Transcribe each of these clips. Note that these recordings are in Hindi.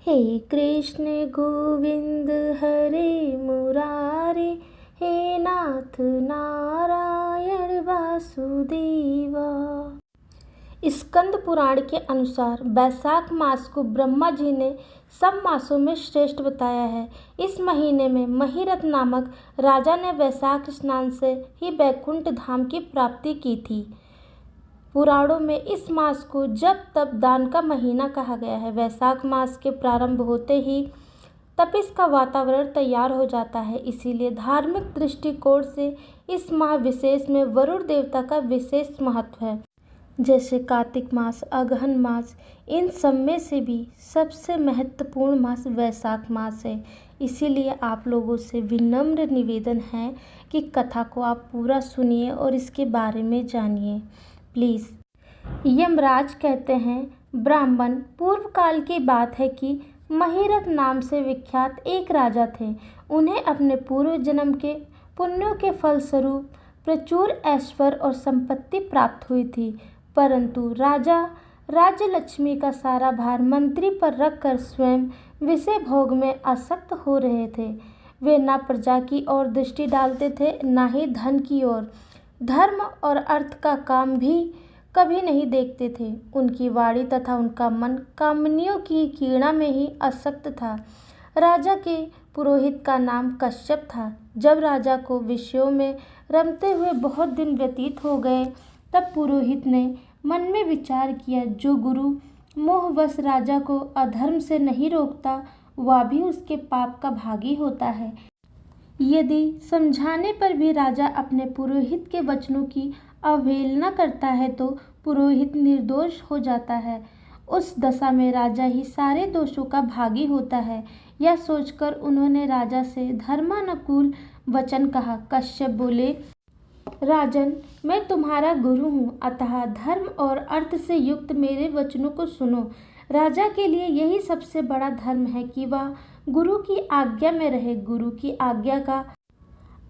हे कृष्ण गोविंद हरे मुरारे, हे नाथ नारायण वासुदेवा। स्कंद पुराण के अनुसार वैशाख मास को ब्रह्मा जी ने सब मासों में श्रेष्ठ बताया है। इस महीने में महिरथ नामक राजा ने वैशाख स्नान से ही वैकुंठ धाम की प्राप्ति की थी। पुराणों में इस मास को जप तप दान का महीना कहा गया है। वैशाख मास के प्रारंभ होते ही तपिश का वातावरण तैयार हो जाता है, इसीलिए धार्मिक दृष्टिकोण से इस माह विशेष में वरुण देवता का विशेष महत्व है। जैसे कार्तिक मास, अगहन मास, इन सब में से भी सबसे महत्वपूर्ण मास वैशाख मास है। इसीलिए आप लोगों से विनम्र निवेदन है कि कथा को आप पूरा सुनिए और इसके बारे में जानिए प्लीज़। यमराज कहते हैं, ब्राह्मण पूर्व काल की बात है कि महिरथ नाम से विख्यात एक राजा थे। उन्हें अपने पूर्व जन्म के पुण्यों के फलस्वरूप प्रचुर ऐश्वर्य और संपत्ति प्राप्त हुई थी, परंतु राजा राज्य लक्ष्मी का सारा भार मंत्री पर रखकर स्वयं विषय भोग में आसक्त हो रहे थे। वे न प्रजा की ओर दृष्टि डालते थे, न ही धन की ओर। धर्म और अर्थ का काम भी कभी नहीं देखते थे। उनकी वाणी तथा उनका मन कामनियों की कीड़ा में ही आसक्त था। राजा के पुरोहित का नाम कश्यप था। जब राजा को विषयों में रमते हुए बहुत दिन व्यतीत हो गए, तब पुरोहित ने मन में विचार किया, जो गुरु मोहवश राजा को अधर्म से नहीं रोकता, वह भी उसके पाप का भागी होता है। यदि समझाने पर भी राजा अपने पुरोहित के वचनों की अवहेलना करता है तो पुरोहित निर्दोष हो जाता है। उस दशा में राजा ही सारे दोषों का भागी होता है। यह सोचकर उन्होंने राजा से धर्मानुकूल वचन कहा। कश्यप बोले, राजन, मैं तुम्हारा गुरु हूँ, अतः धर्म और अर्थ से युक्त मेरे वचनों को सुनो। राजा के लिए यही सबसे बड़ा धर्म है कि वह गुरु की आज्ञा में रहे। गुरु की आज्ञा का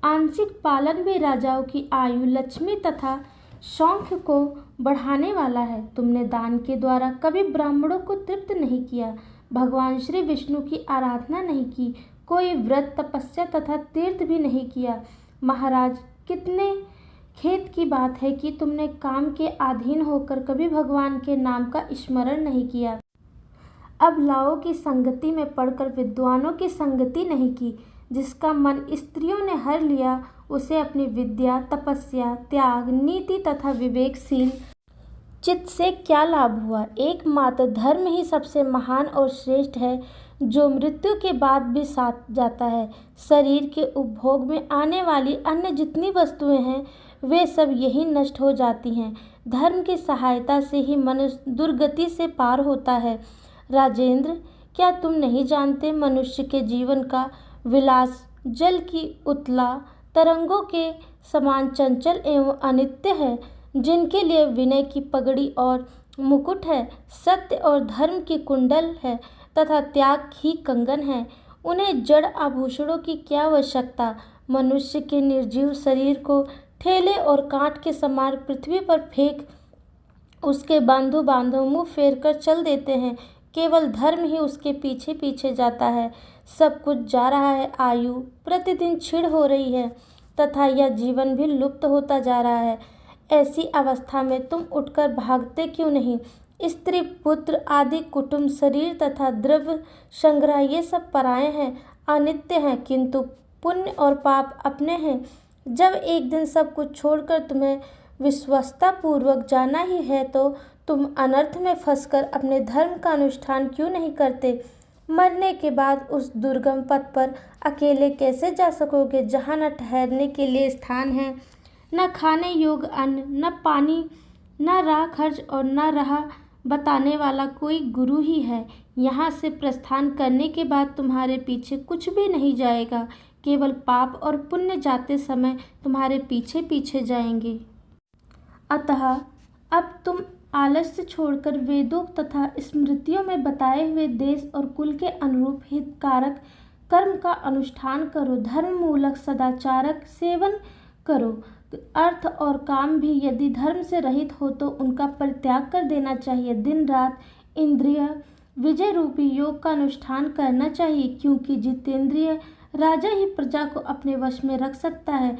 आंशिक पालन भी राजाओं की आयु, लक्ष्मी तथा शौख्य को बढ़ाने वाला है। तुमने दान के द्वारा कभी ब्राह्मणों को तृप्त नहीं किया, भगवान श्री विष्णु की आराधना नहीं की, कोई व्रत तपस्या तथा तीर्थ भी नहीं किया। महाराज, कितने खेद की बात है कि तुमने काम के अधीन होकर कभी भगवान के नाम का स्मरण नहीं किया। अब लाओं की संगति में पड़कर विद्वानों की संगति नहीं की। जिसका मन स्त्रियों ने हर लिया, उसे अपनी विद्या, तपस्या, त्याग, नीति तथा विवेकशील चित्त से क्या लाभ हुआ। एकमात्र धर्म ही सबसे महान और श्रेष्ठ है, जो मृत्यु के बाद भी साथ जाता है। शरीर के उपभोग में आने वाली अन्य जितनी वस्तुएं हैं, वे सब यही नष्ट हो जाती हैं। धर्म की सहायता से ही मनुष्य दुर्गति से पार होता है। राजेंद्र, क्या तुम नहीं जानते, मनुष्य के जीवन का विलास जल की उथला तरंगों के समान चंचल एवं अनित्य है। जिनके लिए विनय की पगड़ी और मुकुट है, सत्य और धर्म की कुंडल है तथा त्याग ही कंगन है, उन्हें जड़ आभूषणों की क्या आवश्यकता। मनुष्य के निर्जीव शरीर को ठेले और कांट के समान पृथ्वी पर फेंक उसके बांधो मुंह फेर कर चल देते हैं। केवल धर्म ही उसके पीछे पीछे जाता है। सब कुछ जा रहा है, आयु प्रतिदिन क्षीण हो रही है तथा यह जीवन भी लुप्त होता जा रहा है। ऐसी अवस्था में तुम उठकर भागते क्यों नहीं। स्त्री, पुत्र आदि कुटुंब, शरीर तथा द्रव्य संग्रह, ये सब पराये हैं, अनित्य हैं, किंतु पुण्य और पाप अपने हैं। जब एक दिन सब कुछ छोड़कर तुम्हें विश्वस्ता पूर्वक जाना ही है, तो तुम अनर्थ में फंसकर अपने धर्म का अनुष्ठान क्यों नहीं करते। मरने के बाद उस दुर्गम पथ पर अकेले कैसे जा सकोगे, जहाँ न ठहरने के लिए स्थान है, न खाने योग्य अन्न, न पानी, न राह खर्च और न राह बताने वाला कोई गुरु ही है। यहाँ से प्रस्थान करने के बाद तुम्हारे पीछे कुछ भी नहीं जाएगा, केवल पाप और पुण्य जाते समय तुम्हारे पीछे पीछे जाएंगे। अतः अब तुम आलस्य छोड़कर वेदों तथा स्मृतियों में बताए हुए देश और कुल के अनुरूप हितकारक कर्म का अनुष्ठान करो। धर्म मूलक सदाचारक सेवन करो। अर्थ और काम भी यदि धर्म से रहित हो तो उनका परित्याग कर देना चाहिए। दिन रात इंद्रिय विजय रूपी योग का अनुष्ठान करना चाहिए, क्योंकि जितेंद्रिय राजा ही प्रजा को अपने वश में रख सकता है।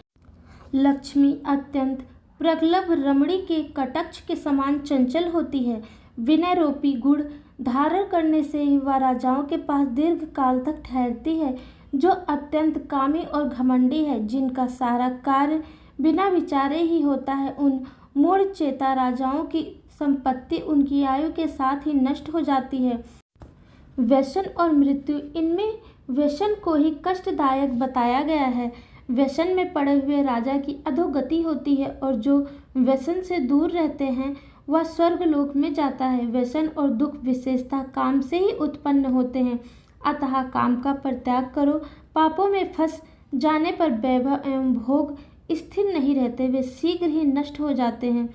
लक्ष्मी अत्यंत प्रगल्भ रमणी के कटाक्ष के समान चंचल होती है। विनय रूपी गुण धारण करने से ही वह राजाओं के पास दीर्घ काल तक ठहरती है। जो अत्यंत कामी और घमंडी है, जिनका सारा कार्य बिना विचारे ही होता है, उन मूढ़ चेता राजाओं की संपत्ति उनकी आयु के साथ ही नष्ट हो जाती है। व्यसन और मृत्यु, इनमें व्यसन को ही कष्टदायक बताया गया है। व्यसन में पड़े हुए राजा की अधोगति होती है, और जो व्यसन से दूर रहते हैं वह स्वर्गलोक में जाता है। व्यसन और दुख विशेषतः काम से ही उत्पन्न होते हैं, अतः काम का परित्याग करो। पापों में फंस जाने पर वैभव एवं भोग स्थिर नहीं रहते, वे शीघ्र ही नष्ट हो जाते हैं।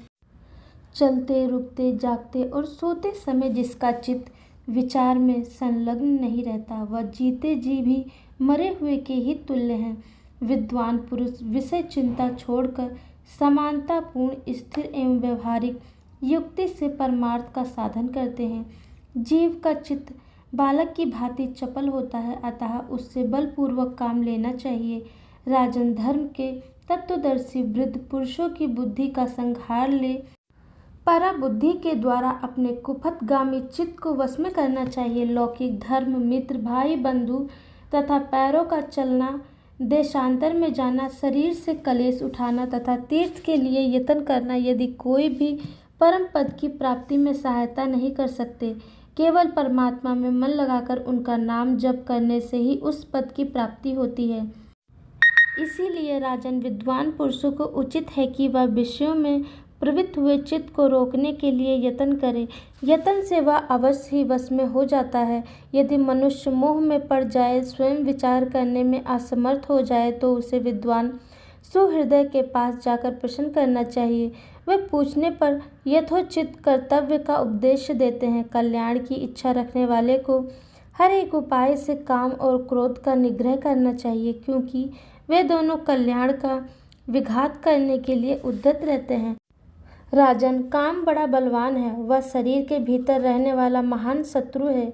चलते, रुकते, जागते और सोते समय जिसका चित्त विचार में संलग्न नहीं रहता, वह जीते जी भी मरे हुए के ही तुल्य है। विद्वान पुरुष विषय चिंता छोड़कर समानतापूर्ण, स्थिर एवं व्यवहारिक युक्ति से परमार्थ का साधन करते हैं। जीव का चित्त बालक की भांति चपल होता है, अतः उससे बलपूर्वक काम लेना चाहिए। राजन, धर्म के तत्वदर्शी वृद्ध पुरुषों की बुद्धि का संहार ले पराबुद्धि के द्वारा अपने कुपथगामी चित्त को वश में करना चाहिए। लौकिक धर्म, मित्र, भाई, बंधु तथा पैरों का चलना, देशांतर में जाना, शरीर से कलेश उठाना तथा तीर्थ के लिए यत्न करना, यदि कोई भी परम पद की प्राप्ति में सहायता नहीं कर सकते। केवल परमात्मा में मन लगाकर उनका नाम जप करने से ही उस पद की प्राप्ति होती है। इसीलिए राजन, विद्वान पुरुषों को उचित है कि वह विषयों में प्रवृत्त हुए चित्त को रोकने के लिए यत्न करे। यत्न से वह अवश्य ही वश में हो जाता है। यदि मनुष्य मोह में पड़ जाए, स्वयं विचार करने में असमर्थ हो जाए, तो उसे विद्वान सुहृदय के पास जाकर प्रश्न करना चाहिए। वे पूछने पर यथोचित कर्तव्य का उपदेश देते हैं। कल्याण की इच्छा रखने वाले को हर एक उपाय से काम और क्रोध का निग्रह करना चाहिए, क्योंकि वे दोनों कल्याण का विघात करने के लिए उद्यत रहते हैं। राजन, काम बड़ा बलवान है, वह शरीर के भीतर रहने वाला महान शत्रु है।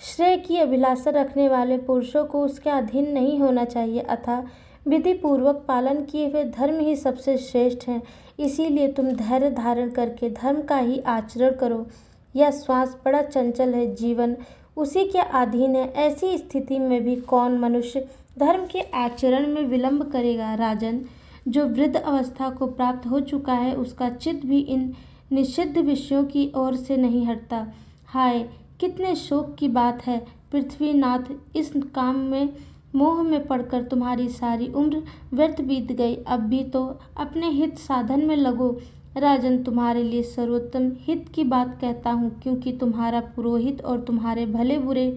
श्रेय की अभिलाषा रखने वाले पुरुषों को उसके अधीन नहीं होना चाहिए, अतः विधि पूर्वक पालन किए हुए धर्म ही सबसे श्रेष्ठ है। इसीलिए तुम धैर्य धारण करके धर्म का ही आचरण करो। यह श्वास बड़ा चंचल है, जीवन उसी के अधीन है। ऐसी स्थिति में भी कौन मनुष्य धर्म के आचरण में विलंब करेगा। राजन, जो वृद्ध अवस्था को प्राप्त हो चुका है, उसका चित्त भी इन निषिद्ध विषयों की ओर से नहीं हटता। हाय, कितने शोक की बात है पृथ्वीनाथ, इस काम में मोह में पड़कर तुम्हारी सारी उम्र व्यर्थ बीत गई। अब भी तो अपने हित साधन में लगो। राजन, तुम्हारे लिए सर्वोत्तम हित की बात कहता हूँ, क्योंकि तुम्हारा पुरोहित और तुम्हारे भले बुरे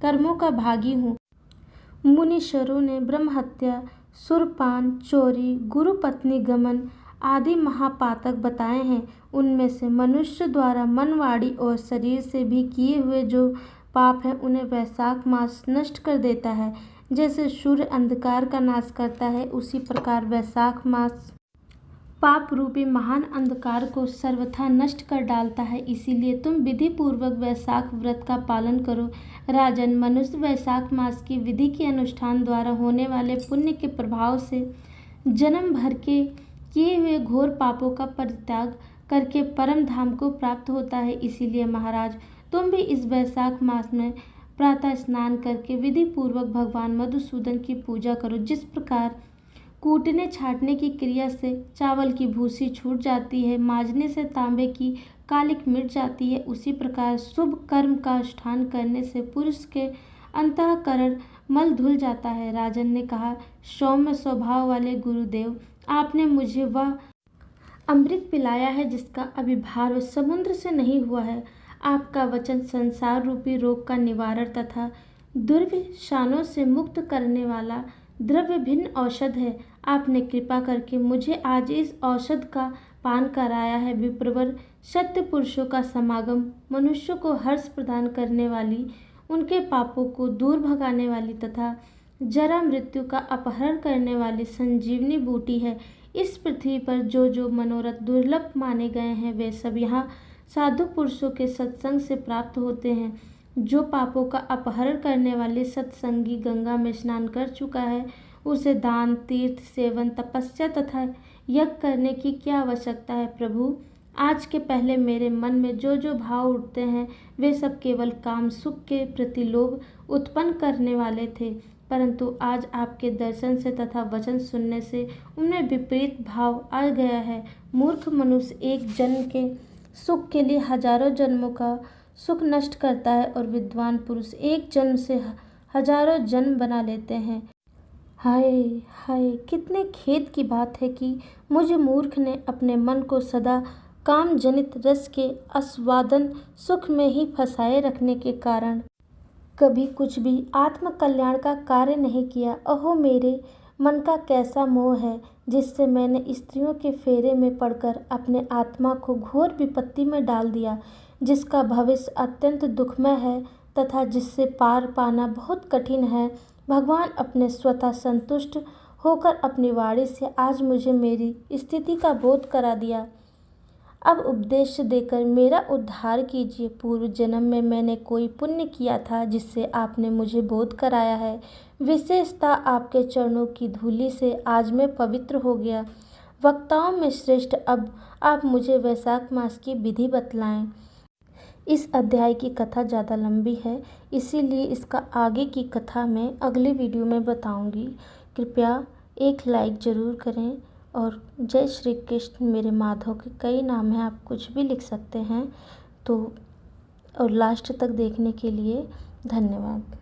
कर्मों का भागी हूँ। मुनीश्वरों ने ब्रह्महत्या, सुरपान, चोरी, गुरु पत्नी गमन आदि महापातक बताए हैं। उनमें से मनुष्य द्वारा मन, वाणी और शरीर से भी किए हुए जो पाप हैं, उन्हें वैशाख मास नष्ट कर देता है। जैसे सूर्य अंधकार का नाश करता है, उसी प्रकार वैशाख मास पाप रूपी महान अंधकार को सर्वथा नष्ट कर डालता है। इसीलिए तुम विधि पूर्वक वैशाख व्रत का पालन करो। राजन, मनुष्य वैशाख मास की विधि के अनुष्ठान द्वारा होने वाले पुण्य के प्रभाव से जन्म भर के किए हुए घोर पापों का परित्याग करके परम धाम को प्राप्त होता है। इसीलिए महाराज, तुम भी इस वैशाख मास में प्रातः स्नान करके विधि पूर्वक भगवान मधुसूदन की पूजा करो। जिस प्रकार कूटने छाटने की क्रिया से चावल की भूसी छूट जाती है, मांजने से तांबे की कालिक मिट जाती है, उसी प्रकार शुभ कर्म का अनुष्ठान करने से पुरुष के अंतःकरण मल धुल जाता है। राजन ने कहा, सौम्य स्वभाव वाले गुरुदेव, आपने मुझे वह अमृत पिलाया है जिसका अभिभाव समुद्र से नहीं हुआ है। आपका वचन संसार रूपी रोग का निवारण तथा दुर्विषाणों से मुक्त करने वाला द्रव्य भिन्न औषध है। आपने कृपा करके मुझे आज इस औषध का पान कराया है। विप्रवर सत्य पुरुषों का समागम मनुष्य को हर्ष प्रदान करने वाली, उनके पापों को दूर भगाने वाली तथा जरा मृत्यु का अपहरण करने वाली संजीवनी बूटी है। इस पृथ्वी पर जो जो मनोरथ दुर्लभ माने गए हैं, वे सब यहाँ साधु पुरुषों के सत्संग से प्राप्त होते हैं। जो पापों का अपहरण करने वाले सत्संगी गंगा में स्नान कर चुका है, उसे दान, तीर्थ, सेवन, तपस्या तथा यज्ञ करने की क्या आवश्यकता है प्रभु? आज के पहले मेरे मन में जो जो भाव उठते हैं वे सब केवल काम सुख के प्रति लोभ उत्पन्न करने वाले थे, परंतु आज आपके दर्शन से तथा वचन सुनने से उनमें विपरीत भाव आ गया है। मूर्ख मनुष्य एक जन्म के सुख के लिए हजारों जन्मों का सुख नष्ट करता है और विद्वान पुरुष एक जन्म से हजारों जन्म बना लेते हैं। हाय हाय, कितने खेद की बात है कि मुझ मूर्ख ने अपने मन को सदा काम जनित रस के आस्वादन सुख में ही फंसाए रखने के कारण कभी कुछ भी आत्म कल्याण का कार्य नहीं किया। अहो, मेरे मन का कैसा मोह है जिससे मैंने स्त्रियों के फेरे में पड़कर अपने आत्मा को घोर विपत्ति में डाल दिया, जिसका भविष्य अत्यंत दुखमय है तथा जिससे पार पाना बहुत कठिन है। भगवान अपने स्वतः संतुष्ट होकर अपनी वाणी से आज मुझे मेरी स्थिति का बोध करा दिया। अब उपदेश देकर मेरा उद्धार कीजिए। पूर्व जन्म में मैंने कोई पुण्य किया था जिससे आपने मुझे बोध कराया है। विशेषता आपके चरणों की धूलि से आज मैं पवित्र हो गया। वक्ताओं में श्रेष्ठ, अब आप मुझे वैशाख मास की विधि बतलाएं। इस अध्याय की कथा ज़्यादा लंबी है, इसीलिए इसका आगे की कथा मैं अगले वीडियो में बताऊंगी। कृपया एक लाइक ज़रूर करें और जय श्री कृष्ण। मेरे माधव के कई नाम हैं, आप कुछ भी लिख सकते हैं। तो और लास्ट तक देखने के लिए धन्यवाद।